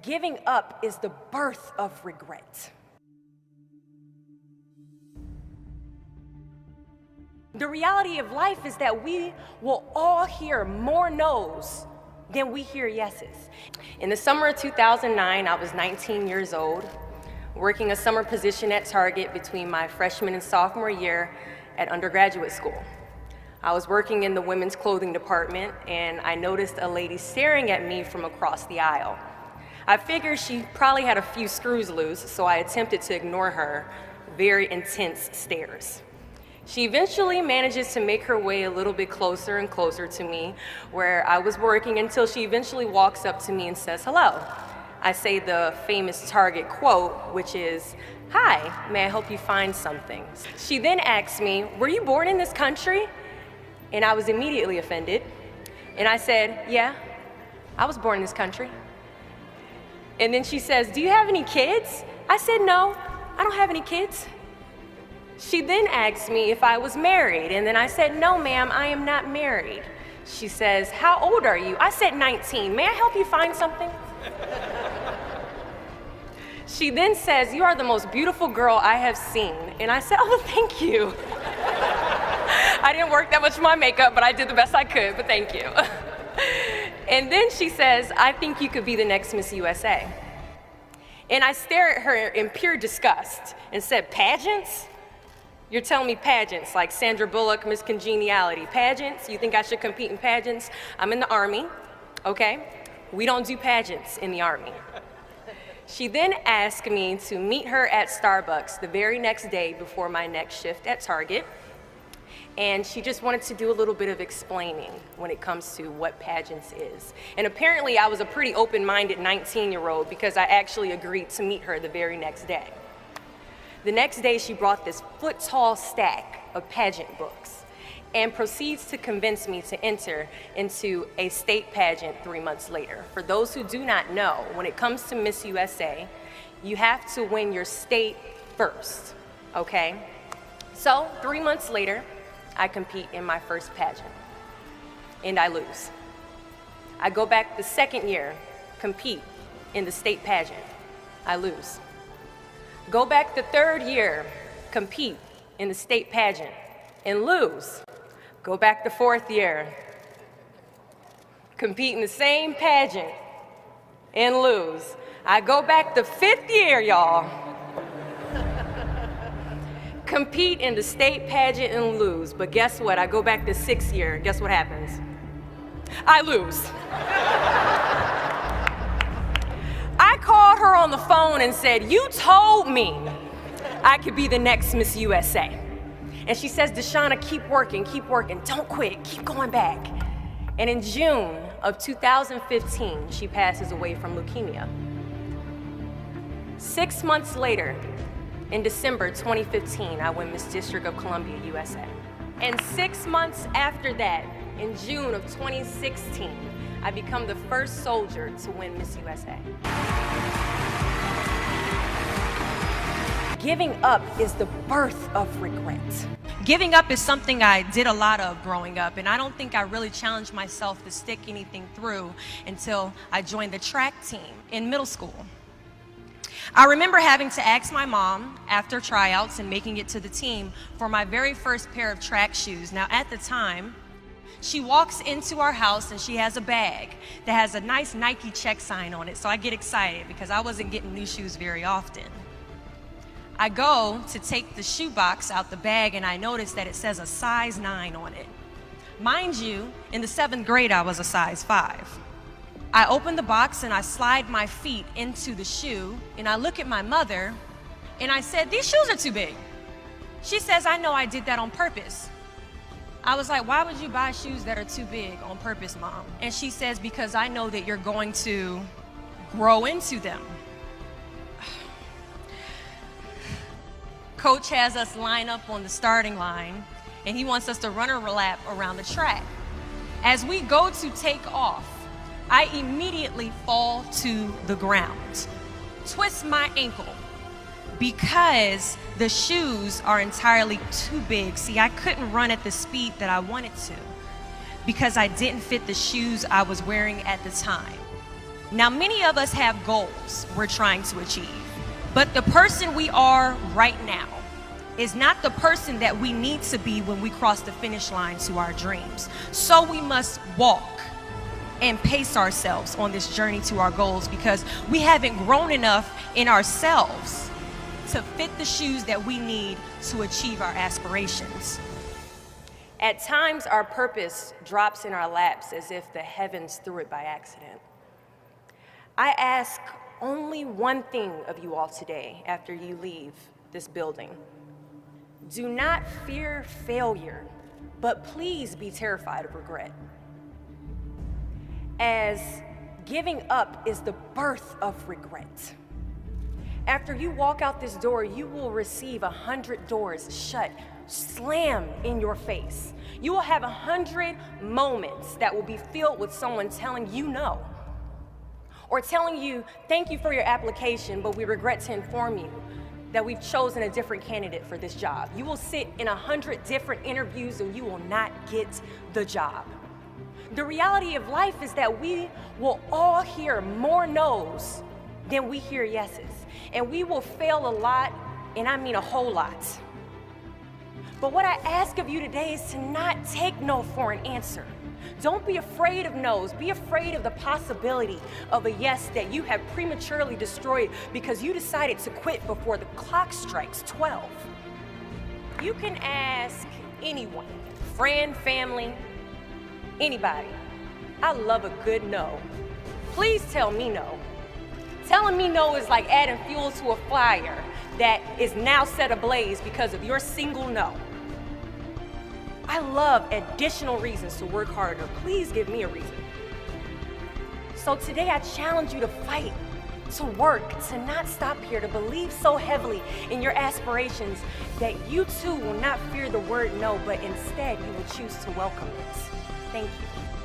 Giving up is the birth of regret. The reality of life is that we will all hear more no's than we hear yeses. In the summer of 2009, I was 19 years old, working a summer position at Target between my freshman and sophomore year at undergraduate school. I was working in the women's clothing department, and I noticed a lady staring at me from across the aisle. I figured she probably had a few screws loose, so I attempted to ignore her very intense stares. She eventually manages to make her way a little bit closer and closer to me where I was working until she eventually walks up to me and says hello. I say the famous Target quote, which is, "Hi, may I help you find something?" She then asks me, "Were you born in this country?" And I was immediately offended. And I said, "Yeah, I was born in this country." And then she says, "Do you have any kids?" I said, "No, I don't have any kids." She then asked me if I was married, and then I said, "No, ma'am, I am not married." She says, "How old are you?" I said, 19. "May I help you find something?" She then says, "You are the most beautiful girl I have seen." And I said, "Oh, thank you." I didn't work that much on my makeup, but I did the best I could, but thank you. And then she says, "I think you could be the next Miss USA." And I stare at her in pure disgust and said, "Pageants? You're telling me pageants, like Sandra Bullock, Miss Congeniality. Pageants? You think I should compete in pageants? I'm in the Army, okay? We don't do pageants in the Army." She then asked me to meet her at Starbucks the very next day before my next shift at Target. And she just wanted to do a little bit of explaining when it comes to what pageants is. And apparently I was a pretty open-minded 19-year-old because I actually agreed to meet her the very next day. The next day, she brought this foot-tall stack of pageant books and proceeds to convince me to enter into a state pageant 3 months later. For those who do not know, when it comes to Miss USA, you have to win your state first, okay? So 3 months later, I compete in my first pageant, and I lose. I go back the second year, compete in the state pageant. I lose. Go back the third year, compete in the state pageant, and lose. Go back the fourth year, compete in the same pageant, and lose. I go back the fifth year, y'all, compete in the state pageant and lose. But guess what? I go back the sixth year. Guess what happens? I lose. I called her on the phone and said, "You told me I could be the next Miss USA." And she says, "Deshauna, keep working, don't quit, keep going back." And in June of 2015, she passes away from leukemia. 6 months later, in December 2015, I win Miss District of Columbia, USA. And 6 months after that, in June of 2016, I become the first soldier to win Miss USA. Giving up is the birth of regret. Giving up is something I did a lot of growing up, and I don't think I really challenged myself to stick anything through until I joined the track team in middle school. I remember having to ask my mom after tryouts and making it to the team for my very first pair of track shoes. Now, at the time, she walks into our house and she has a bag that has a nice Nike check sign on it, so I get excited because I wasn't getting new shoes very often. I go to take the shoe box out the bag and I notice that it says a size 9 on it. Mind you, in the 7th grade, I was a size 5. I open the box and I slide my feet into the shoe and I look at my mother and I said, "These shoes are too big." She says, "I know I did that on purpose." I was like, "Why would you buy shoes that are too big on purpose, Mom?" And she says, "Because I know that you're going to grow into them." Coach has us line up on the starting line and he wants us to run a lap around the track. As we go to take off, I immediately fall to the ground, twist my ankle because the shoes are entirely too big. See, I couldn't run at the speed that I wanted to because I didn't fit the shoes I was wearing at the time. Now, many of us have goals we're trying to achieve, but the person we are right now is not the person that we need to be when we cross the finish line to our dreams. So we must walk and pace ourselves on this journey to our goals, because we haven't grown enough in ourselves to fit the shoes that we need to achieve our aspirations. At times, our purpose drops in our laps as if the heavens threw it by accident. I ask only one thing of you all today after you leave this building. Do not fear failure, but please be terrified of regret. As giving up is the birth of regret. After you walk out this door, you will receive 100 doors shut, slam in your face. You will have 100 moments that will be filled with someone telling you no, or telling you, thank you for your application, but we regret to inform you that we've chosen a different candidate for this job. You will sit in 100 different interviews and you will not get the job. The reality of life is that we will all hear more no's than we hear yeses. And we will fail a lot, and I mean a whole lot. But what I ask of you today is to not take no for an answer. Don't be afraid of no's. Be afraid of the possibility of a yes that you have prematurely destroyed because you decided to quit before the clock strikes 12. You can ask anyone, friend, family, anybody. I love a good no. Please tell me no. Telling me no is like adding fuel to a fire that is now set ablaze because of your single no. I love additional reasons to work harder. Please give me a reason. So today I challenge you to fight, to work, to not stop here, to believe so heavily in your aspirations that you too will not fear the word no, but instead you will choose to welcome it. Thank you.